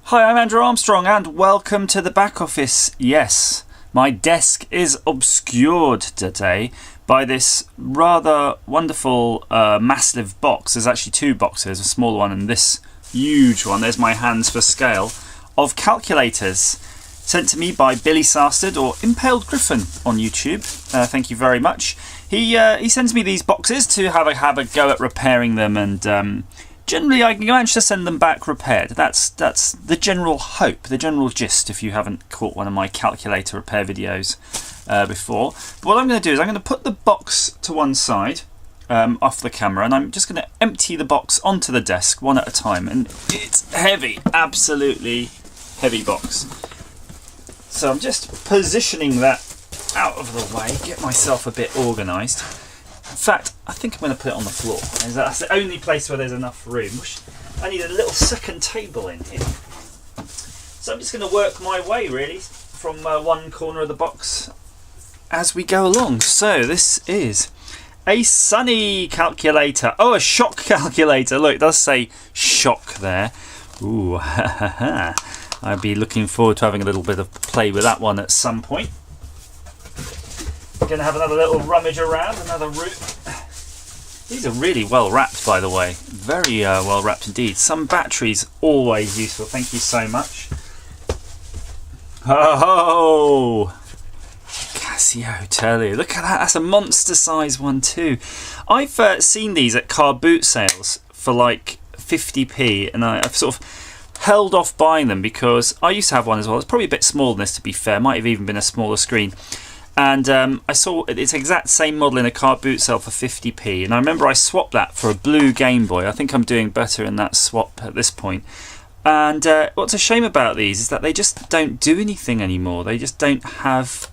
Hi, I'm Andrew Armstrong and welcome to the back office. Yes, my desk is obscured today by this rather wonderful massive box. There's actually two boxes, a smaller one and this huge one. There's my hands for scale of calculators sent to me by Billy Sarsted or Impaled Griffin on YouTube. Thank you very much. He sends me these boxes to have a go at repairing them, and generally I can manage to send them back repaired. That's the general hope, the general gist, if you haven't caught one of my calculator repair videos before. But what I'm going to do is I'm going to put the box to one side off the camera, and I'm just going to empty the box onto the desk one at a time. And it's heavy, absolutely heavy box. So I'm just positioning that out of the way, get myself a bit organised. In fact, I think I'm going to put it on the floor. That's the only place where there's enough room. I need a little second table in here. So I'm just going to work my way really from one corner of the box as we go along. So this is a Sunny calculator. Oh, a shock calculator. Look, it does say shock there. Ooh, ha ha ha. I'd be looking forward to having a little bit of play with that one at some point. Going to have another little rummage around, another route. These are really well wrapped, by the way. Very well wrapped indeed. Some batteries, always useful. Thank you so much. Oh, Casio, tell you. Look at that. That's a monster size one too. I've seen these at car boot sales for like 50p, and I've sort of held off buying them because I used to have one as well. It's probably a bit smaller than this, to be fair. Might have even been a smaller screen. And I saw it's exact same model in a car boot sale for 50p, and I remember I swapped that for a blue Game Boy. I think I'm doing better in that swap at this point. And what's a shame about these is that they just don't do anything anymore. They just don't have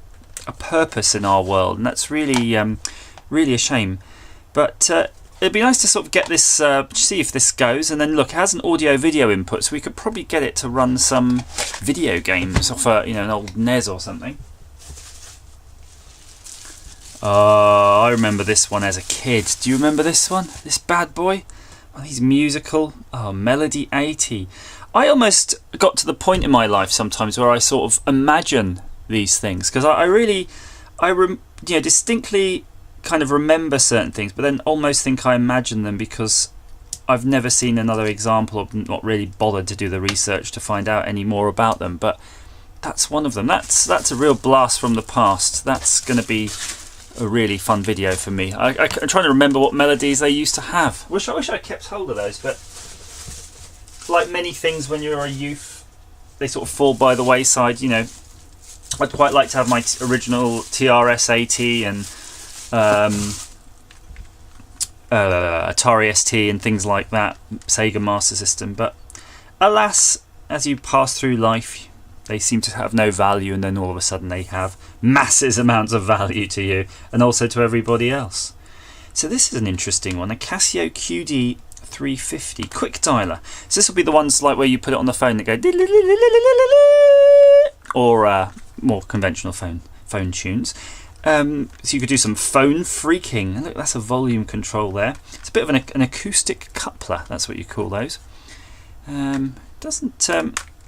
a purpose in our world, and that's really really a shame. But it'd be nice to sort of get this, see if this goes, and then look, it has an audio-video input, so we could probably get it to run some video games off an old NES or something. Oh, I remember this one as a kid. Do you remember this one? This bad boy? Oh, he's musical. Oh, Melody 80. I almost got to the point in my life sometimes where I sort of imagine these things, because I distinctly kind of remember certain things, but then almost think I imagine them because I've never seen another example, of not really bothered to do the research to find out any more about them. But that's one of them. That's a real blast from the past. That's going to be a really fun video for me. I'm trying to remember what melodies they used to have. I wish I kept hold of those, but like many things when you're a youth, they sort of fall by the wayside. You know, I'd quite like to have my original TRS-80 and Atari ST and things like that, Sega Master System, but alas, as you pass through life, they seem to have no value, and then all of a sudden they have massive amounts of value to you and also to everybody else. So this is an interesting one, a Casio QD 350 quick dialer. So this will be the ones like where you put it on the phone that go or more conventional phone tunes. So you could do some phone freaking. Look, that's a volume control there. It's a bit of an acoustic coupler. That's what you call those. Doesn't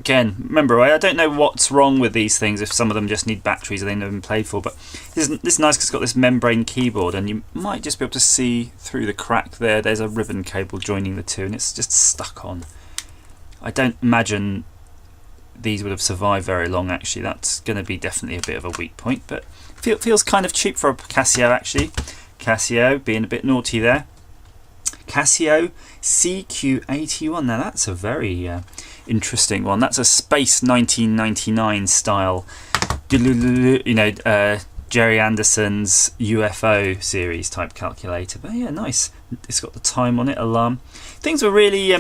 again, remember, I don't know what's wrong with these things, if some of them just need batteries or they've never been played for, but this is nice because it's got this membrane keyboard, and you might just be able to see through the crack there. There's a ribbon cable joining the two, and it's just stuck on. I don't imagine these would have survived very long, actually. That's going to be definitely a bit of a weak point, but feels kind of cheap for a Casio, actually. Casio being a bit naughty there. Casio CQ81. Now that's a very interesting one. That's a Space 1999 style, Jerry Anderson's UFO series type calculator. But yeah, nice. It's got the time on it, alarm. Things were really,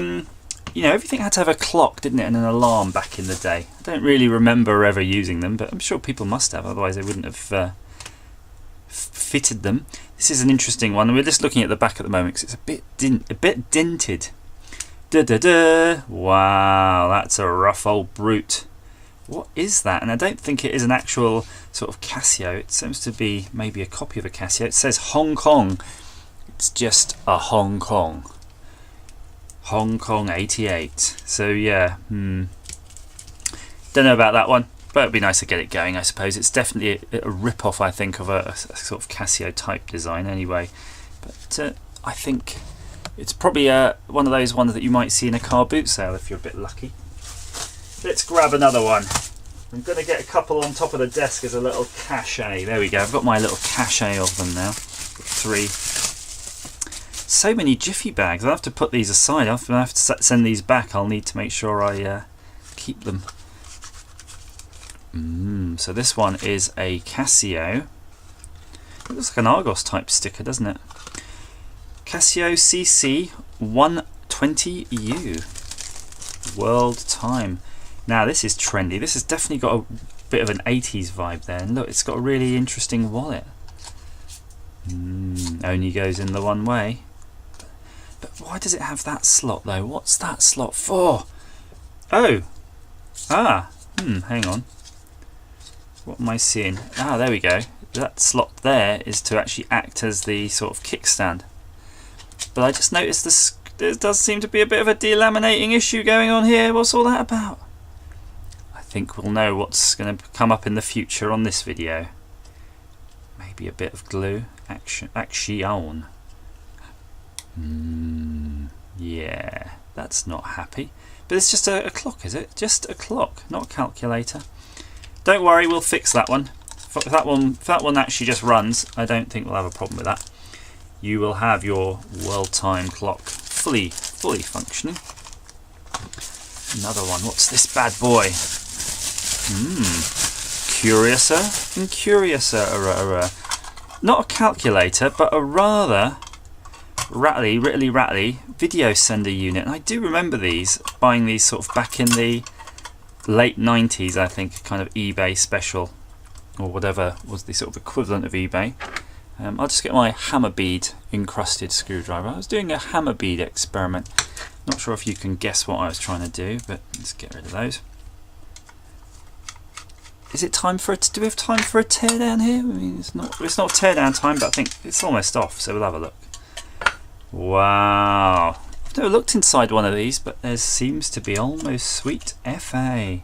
everything had to have a clock, didn't it, and an alarm back in the day. I don't really remember ever using them, but I'm sure people must have, otherwise they wouldn't have fitted them. This is an interesting one. We're just looking at the back at the moment because it's a bit dented. Wow, that's a rough old brute. What is that? And I don't think it is an actual sort of Casio. It seems to be maybe a copy of a Casio. It says Hong Kong. It's just a Hong Kong. Hong Kong 88. So yeah, Don't know about that one, but it'd be nice to get it going, I suppose. It's definitely a rip-off, I think, of a sort of Casio type design anyway. But I think it's probably one of those ones that you might see in a car boot sale if you're a bit lucky. Let's grab another one. I'm going to get a couple on top of the desk as a little cachet. There we go. I've got my little cachet of them now. 3. So many Jiffy bags. I'll have to put these aside. I'll have to send these back. I'll need to make sure I keep them. So this one is a Casio. It looks like an Argos type sticker, doesn't it? Casio CC 120U. World time. Now this is trendy. This has definitely got a bit of an 80s vibe there. And look, it's got a really interesting wallet. Only goes in the one way. But why does it have that slot though? What's that slot for? Oh! Hang on. What am I seeing? There we go. That slot there is to actually act as the sort of kickstand. But I just noticed there does seem to be a bit of a delaminating issue going on here. What's all that about? I think we'll know what's going to come up in the future on this video. Maybe a bit of glue. Action. Yeah, that's not happy. But it's just a clock, is it? Just a clock, not a calculator. Don't worry, we'll fix that one. If that one actually just runs, I don't think we'll have a problem with that. You will have your world time clock fully functioning. Another one. What's this bad boy? Curiouser and curiouser. Not a calculator, but a rather rattly video sender unit. And I do remember buying these sort of back in the late 90s, I think, kind of eBay special, or whatever was the sort of equivalent of eBay. I'll just get my hammer bead encrusted screwdriver. I was doing a hammer bead experiment. Not sure if you can guess what I was trying to do, but let's get rid of those. Is it time for do we have time for a teardown here? I mean, it's not teardown time, but I think it's almost off, so we'll have a look. Wow. I've never looked inside one of these, but there seems to be almost sweet FA.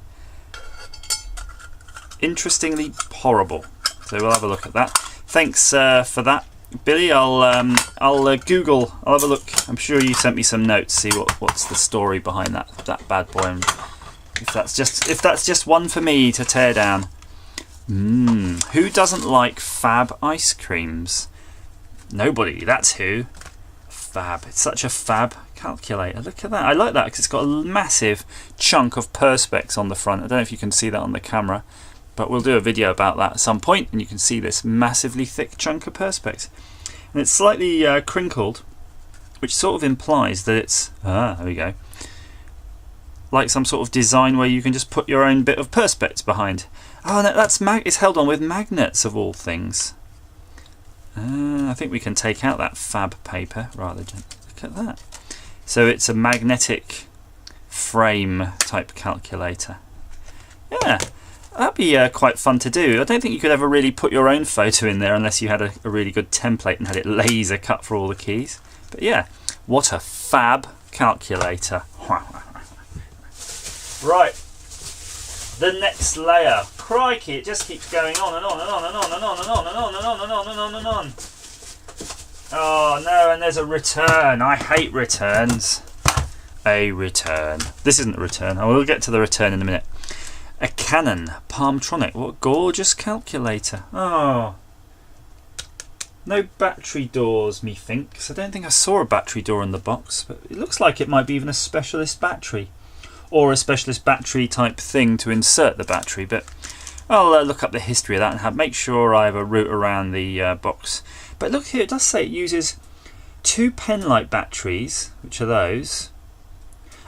Interestingly horrible. So we'll have a look at that. Thanks for that, Billy. I'll Google. I'll have a look. I'm sure you sent me some notes. See what's the story behind that bad boy. And if that's just one for me to tear down. Who doesn't like fab ice creams? Nobody. That's who. Fab. It's such a fab calculator. Look at that. I like that because it's got a massive chunk of perspex on the front. I don't know if you can see that on the camera, but we'll do a video about that at some point, and you can see this massively thick chunk of perspex. And it's slightly crinkled, which sort of implies that it's there we go, like some sort of design where you can just put your own bit of perspex behind. Oh no, it's held on with magnets of all things. I think we can take out that fab paper rather than look at that. So it's a magnetic frame type calculator. Yeah, that'd be quite fun to do. I don't think you could ever really put your own photo in there unless you had a really good template and had it laser cut for all the keys. But yeah, what a fab calculator. Right, the next layer. Crikey, it just keeps going on and on and on and on and on and on and on and on and on and on and on. Oh no, and there's a return. I hate returns. A return. This isn't a return. I will get to the return in a minute. A Canon Palmtronic. What a gorgeous calculator. Oh. No battery doors, methinks. I don't think I saw a battery door in the box, but it looks like it might be even a specialist battery. Or a specialist battery type thing to insert the battery, but I'll look up the history of that and make sure I have a route around the box. But look here, it does say it uses 2 pen-light batteries, which are those.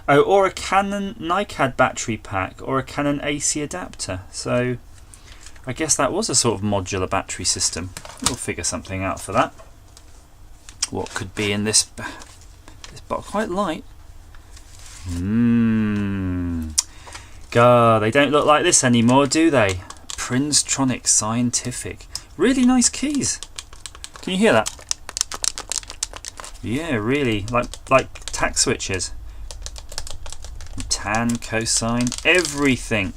Oh, or a Canon NiCad battery pack, or a Canon AC adapter. So I guess that was a sort of modular battery system. We'll figure something out for that. What could be in this box? Quite light. God, they don't look like this anymore, do they? Princetronic Scientific. Really nice keys. Can you hear that? Yeah, really, like tack switches. Tan, cosine, everything.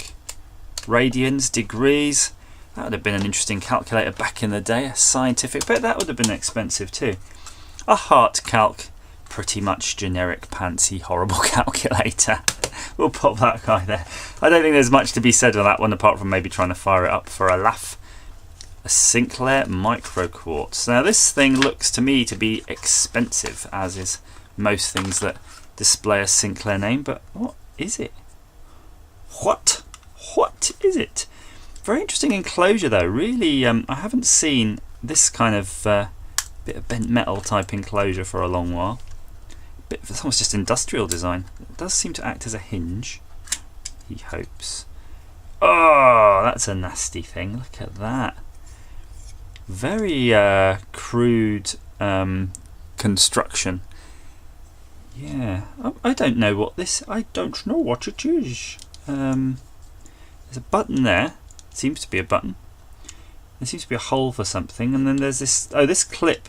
radians, degrees. That would have been an interesting calculator back in the day, a scientific, but that would have been expensive too. A heart calc, pretty much generic, pantsy, horrible calculator. We'll pop that guy there. I don't think there's much to be said on that one apart from maybe trying to fire it up for a laugh. A Sinclair Micro Quartz. Now this thing looks to me to be expensive, as is most things that display a Sinclair name, but what is it? What is it? Very interesting enclosure though, really. I haven't seen this kind of bit of bent metal type enclosure for a long while. It's almost just industrial design. It does seem to act as a hinge, he hopes. Oh, that's a nasty thing, look at that. Very crude construction. Yeah, I don't know what this, I don't know what it is. There's a button there, seems to be a button. There seems to be a hole for something, and then there's this, oh, this clip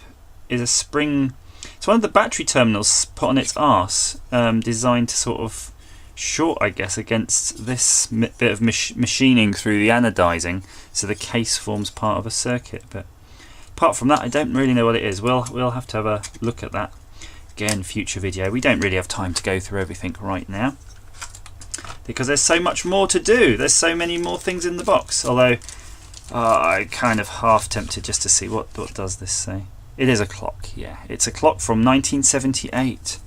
is a spring. It's one of the battery terminals put on its arse, designed to sort of short, I guess, against this bit of machining through the anodizing, so the case forms part of a circuit. But apart from that, I don't really know what it is. We'll have to have a look at that. Again, future video. We don't really have time to go through everything right now, because there's so much more to do. There's so many more things in the box. Although, I'm kind of half tempted just to see what does this say. It is a clock, yeah. It's a clock from 1978.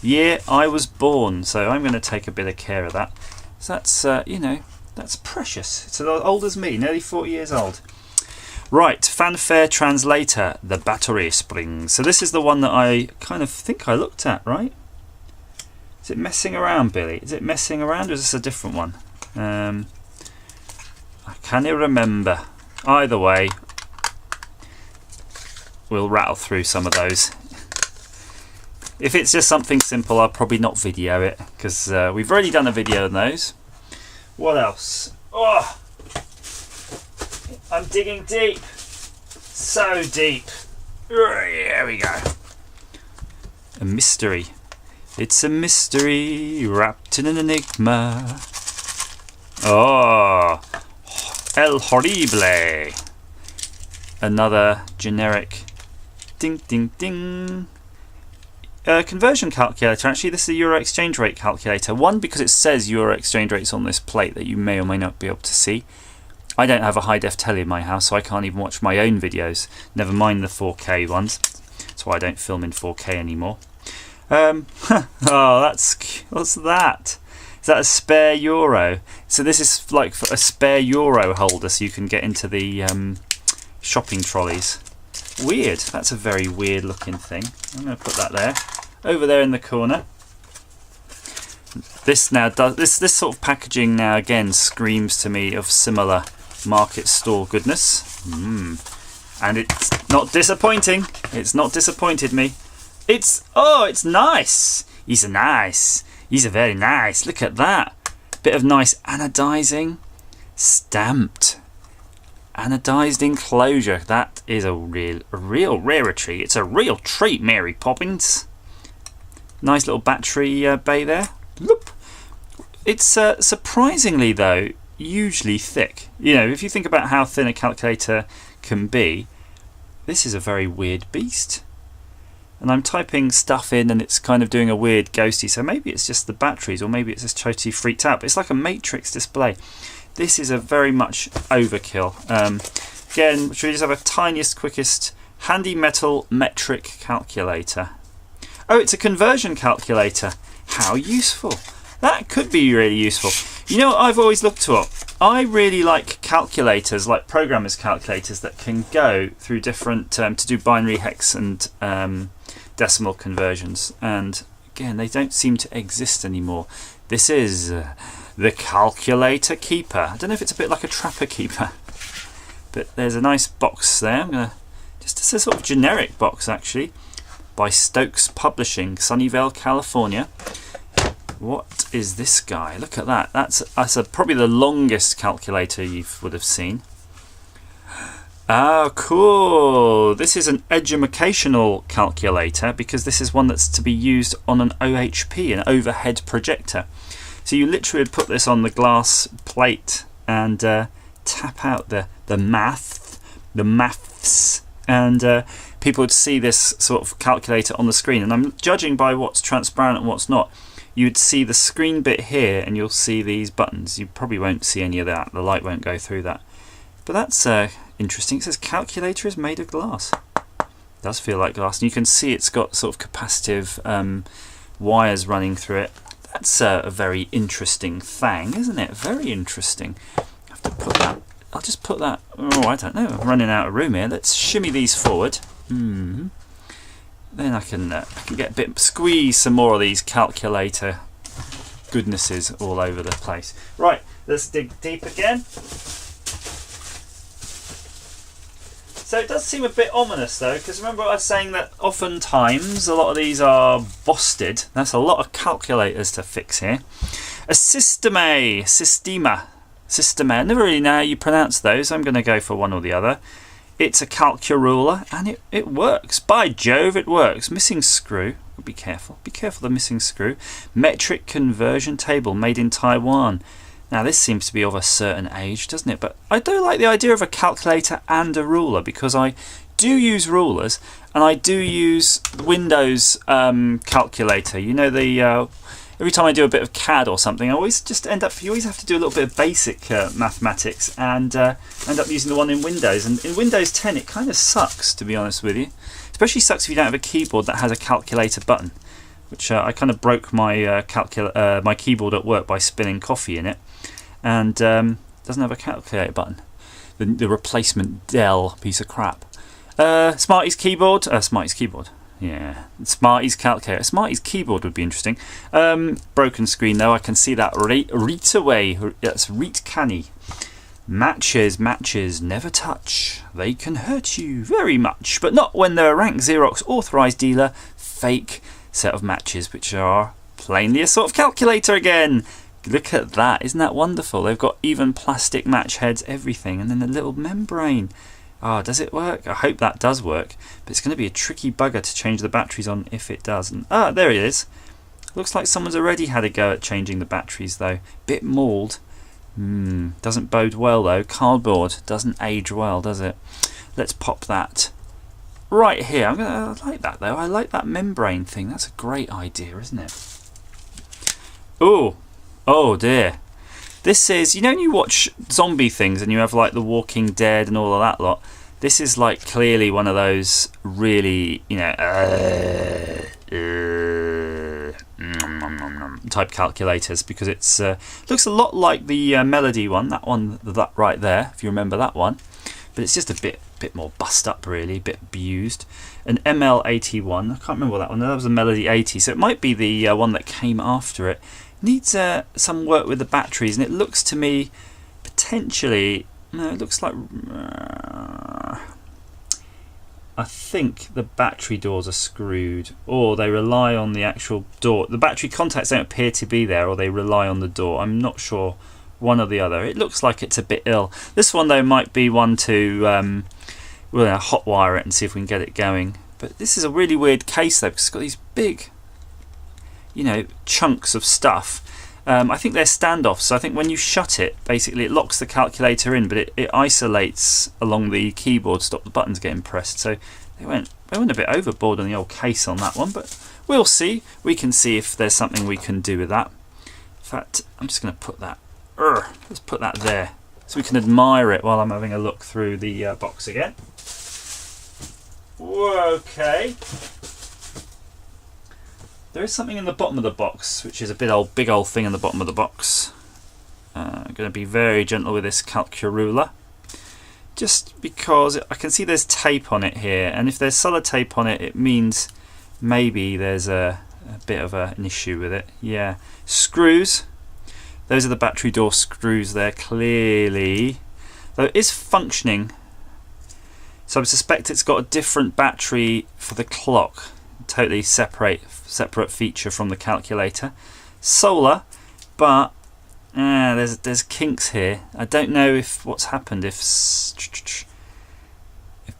Year I was born, so I'm going to take a bit of care of that. So that's, you know, that's precious. It's as old as me, nearly 40 years old. Right, fanfare translator, the battery springs. So this is the one that I kind of think I looked at, right? Is it messing around, Billy? Is it messing around, or is this a different one? I can't remember. Either way, we'll rattle through some of those. If it's just something simple, I'll probably not video it, because we've already done a video on those. What else? Oh, I'm digging deep. So deep. Here we go. A mystery. It's a mystery wrapped in an enigma. Oh, El Horrible. Another generic ding ding ding. Conversion calculator. Actually, this is a euro exchange rate calculator. One, because it says euro exchange rates on this plate that you may or may not be able to see. I don't have a high def telly in my house, so I can't even watch my own videos, never mind the 4K ones. That's why I don't film in 4K anymore. Oh, what's that? Is that a spare euro? So this is like a spare euro holder, so you can get into the shopping trolleys. Weird. That's a very weird looking thing. I'm going to put that there, over there in the corner. This now does this sort of packaging now again screams to me of similar market stall goodness. And it's not disappointing. It's not disappointed me. It's nice. He's a very nice. Look at that. Bit of nice anodizing, stamped. Anodized enclosure. That is a real rarity. It's a real treat, Mary Poppins. Nice little battery bay there. Loop. It's surprisingly though usually thick. You know, if you think about how thin a calculator can be, this is a very weird beast. And I'm typing stuff in and it's kind of doing a weird ghosty, so maybe it's just the batteries, or maybe it's just totally freaked out. But it's like a matrix display. This is a very much overkill. Again, should we just have a tiniest, quickest, handy metal metric calculator? Oh, it's a conversion calculator. How useful. That could be really useful. You know what I've always looked to? I really like calculators, like programmers' calculators that can go through different, to do binary, hex and decimal conversions. And again, they don't seem to exist anymore. This is the Calculator Keeper. I don't know if it's a bit like a Trapper Keeper, but there's a nice box there. I'm gonna just a sort of generic box actually, by Stokes Publishing, Sunnyvale, California. What is this guy? Look at that. That's probably the longest calculator you would have seen. Oh, cool. This is an educational calculator because this is one that's to be used on an OHP, an overhead projector. So you literally would put this on the glass plate and tap out the maths, and people would see this sort of calculator on the screen. And I'm judging by what's transparent and what's not. You'd see the screen bit here, and you'll see these buttons. You probably won't see any of that. The light won't go through that. But that's interesting. It says calculator is made of glass. It does feel like glass, and you can see it's got sort of capacitive wires running through it. That's a very interesting thing, isn't it? Very interesting. I have to put that. I'll just put that. Oh, I don't know. I'm running out of room here. Let's shimmy these forward. Then I can get a bit, squeeze some more of these calculator goodnesses all over the place. Right, let's dig deep again. So it does seem a bit ominous though, because remember I was saying that oftentimes a lot of these are busted. That's a lot of calculators to fix here. A systema. I never really know how you pronounce those. I'm going to go for one or the other. It's a calculator, and it works. By Jove, it works. Missing screw. Be careful. Be careful of the missing screw. Metric conversion table made in Taiwan. Now this seems to be of a certain age, doesn't it? But I do like the idea of a calculator and a ruler, because I do use rulers, and I do use Windows calculator. You know, the every time I do a bit of CAD or something, I always just end up. You always have to do a little bit of basic mathematics, and end up using the one in Windows. And in Windows 10, it kind of sucks, to be honest with you. Especially sucks if you don't have a keyboard that has a calculator button, which I kind of broke my my keyboard at work by spilling coffee in it, and doesn't have a calculator button. The replacement Dell piece of crap. Smarties keyboard. Smarties keyboard. Yeah, Smarties calculator. Smarties keyboard would be interesting. Broken screen though. I can see that right away. That's reet canny. Matches never touch. They can hurt you very much, but not when they're a rank Xerox authorized dealer. Fake set of matches, which are plainly a sort of calculator again. Look at that, isn't that wonderful? They've got even plastic match heads, everything, and then a little membrane. Ah, does it work? I hope that does work, but it's going to be a tricky bugger to change the batteries on if it does. And there it is. Looks like someone's already had a go at changing the batteries though. Bit mauled. Doesn't bode well though. Cardboard doesn't age well, does it? Let's pop that right here. I like that though. I like that membrane thing. That's a great idea, isn't it? Oh dear. This is, you know, when you watch zombie things and you have like The Walking Dead and all of that lot. This is like clearly one of those really, you know, type calculators, because it's looks a lot like the Melody one. That right there, if you remember that one. But it's just a bit more bust up, really, a bit abused. An ML81. I can't remember what that one. That was a Melody 80, so it might be the one that came after it. Needs some work with the batteries, and it looks to me potentially. No, it looks like. I think the battery doors are screwed, or they rely on the actual door. The battery contacts don't appear to be there, or they rely on the door. I'm not sure, one or the other. It looks like it's a bit ill. This one though might be one to hotwire it and see if we can get it going. But this is a really weird case though, because it's got these big, you know, chunks of stuff. I think they're standoffs, so I think when you shut it, basically it locks the calculator in, but it isolates along the keyboard, stop the buttons getting pressed. So they went a bit overboard on the old case on that one, but we'll see. We can see if there's something we can do with that. In fact, I'm just going to put that. Let's put that there, so we can admire it while I'm having a look through the box again. Okay. There is something in the bottom of the box, which is a big old thing in the bottom of the box. I'm going to be very gentle with this calculator, just because I can see there's tape on it here, and if there's sellotape on it, it means maybe there's a bit of an issue with it. Yeah, screws. Those are the battery door screws there, clearly. Though it is functioning, so I suspect it's got a different battery for the clock. Totally separate feature from the calculator. Solar, but there's kinks here. I don't know if what's happened, if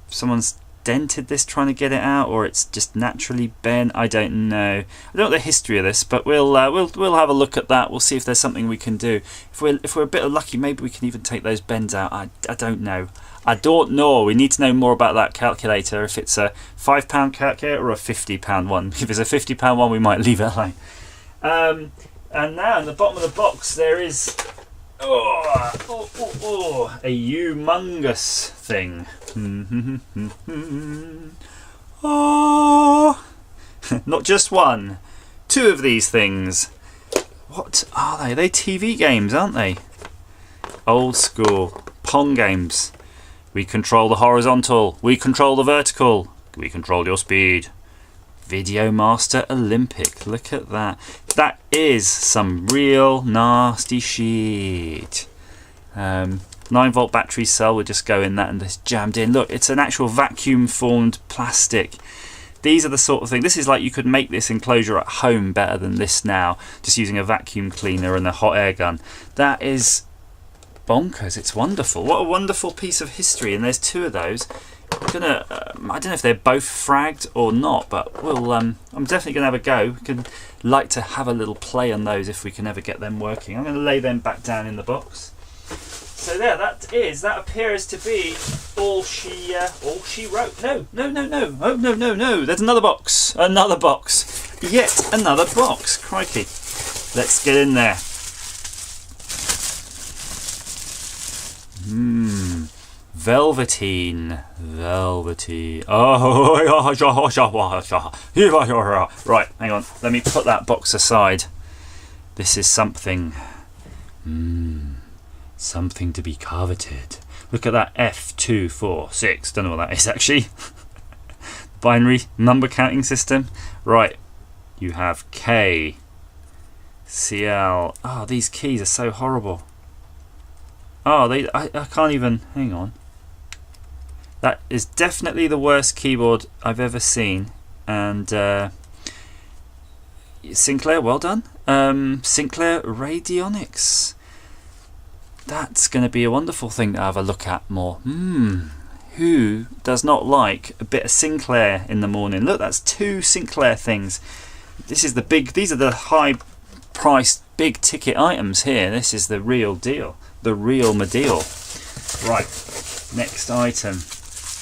someone's dented this trying to get it out, or it's just naturally bent. I don't know. I don't know the history of this, but we'll have a look at that. We'll see if there's something we can do. If we're a bit lucky, maybe we can even take those bends out. I don't know. I don't know. We need to know more about that calculator. If it's a £5 calculator or a £50 one. If it's a £50 one, we might leave it alone. And now in the bottom of the box there is a humongous thing. Oh, not just one, two of these things. What are they? They're TV games, aren't they? Old school Pong games. We control the horizontal, we control the vertical, we control your speed. Video Master Olympic. Look at that. That is some real nasty shit. 9-volt battery cell would just go in that and just jammed in. Look, it's an actual vacuum formed plastic. These are the sort of thing. This is like you could make this enclosure at home better than this now, just using a vacuum cleaner and a hot air gun. That is bonkers. It's wonderful. What a wonderful piece of history. And there's two of those. I don't know if they're both fragged or not, but we'll. I'm definitely going to have a go. I'd like to have a little play on those if we can ever get them working. I'm going to lay them back down in the box. So there, that appears to be all she wrote. No. Oh no. There's another box. Yet another box. Crikey. Let's get in there. Velveteen. Oh, right, hang on. Let me put that box aside. This is something. Something to be coveted. Look at that F246. Don't know what that is actually. Binary number counting system. Right, you have K, CL. Oh, these keys are so horrible. Oh, I can't even. Hang on. That is definitely the worst keyboard I've ever seen. And Sinclair, well done. Sinclair Radionics. That's going to be a wonderful thing to have a look at more. Who does not like a bit of Sinclair in the morning? Look, that's two Sinclair things. These are the high-priced, big-ticket items here. This is the real deal. The real Medeal. Right, next item.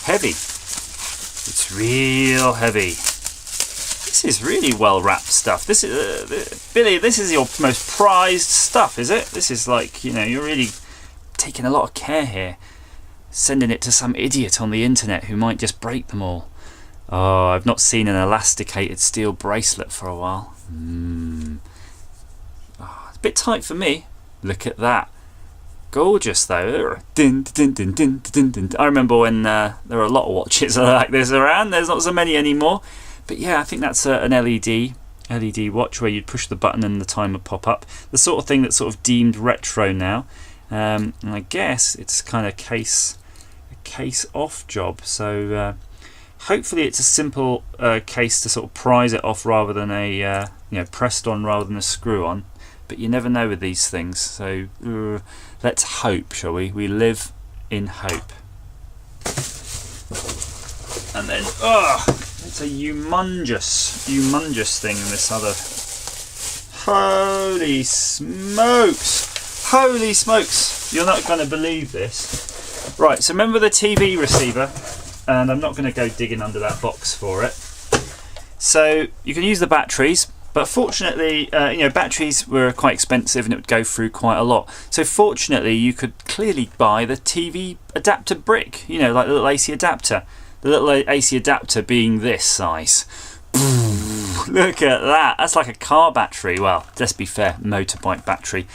Heavy. It's real heavy. This is really well wrapped stuff. This is Billy. This is your most prized stuff, is it? This is like, you're really taking a lot of care here, sending it to some idiot on the internet who might just break them all. Oh, I've not seen an elasticated steel bracelet for a while. Oh, it's a bit tight for me. Look at that. Gorgeous though. I remember when there were a lot of watches like this around. There's not so many anymore. But yeah, I think that's an LED watch where you'd push the button and the time would pop up. The sort of thing that's sort of deemed retro now. And I guess it's kind of a case off job. So hopefully it's a simple case to sort of prise it off rather than a pressed on rather than a screw on. But you never know with these things. So let's hope, shall we? We live in hope. And then, it's a humongous thing in this other. Holy smokes! You're not going to believe this. Right, so remember the TV receiver, and I'm not going to go digging under that box for it. So you can use the batteries, but fortunately, batteries were quite expensive and it would go through quite a lot. So fortunately, you could clearly buy the TV adapter brick, like the little AC adapter. The little AC adapter being this size. Look at that. That's like a car battery. Well, let's be fair, motorbike battery.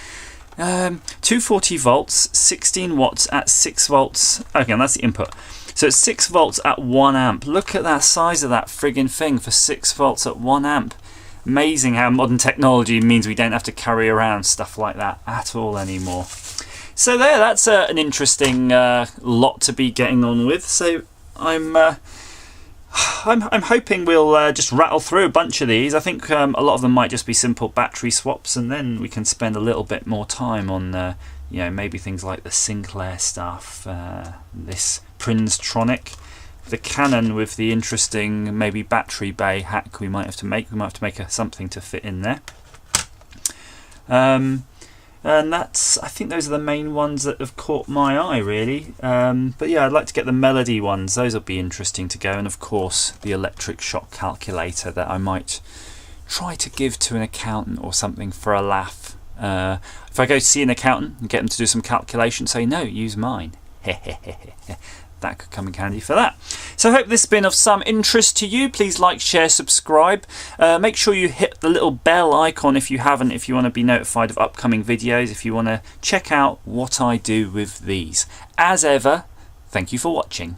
240 volts, 16 watts at 6 volts. Okay, that's the input. So it's 6 volts at 1 amp. Look at that size of that friggin' thing for 6 volts at 1 amp. Amazing how modern technology means we don't have to carry around stuff like that at all anymore. So there, that's an interesting lot to be getting on with. So I'm hoping we'll just rattle through a bunch of these. I think a lot of them might just be simple battery swaps, and then we can spend a little bit more time on maybe things like the Sinclair stuff, this Princetronic, the Canon with the interesting maybe battery bay hack we might have to make. We might have to make something to fit in there. And that's, I think those are the main ones that have caught my eye really. But yeah, I'd like to get the melody ones. Those will be interesting to go. And of course the electric shock calculator that I might try to give to an accountant or something for a laugh. If I go see an accountant and get them to do some calculation, say no, use mine. That could come in handy for that. So I hope this has been of some interest to you. Please like, share, subscribe. Make sure you hit the little bell icon if you haven't, if you want to be notified of upcoming videos, if you want to check out what I do with these. As ever, thank you for watching.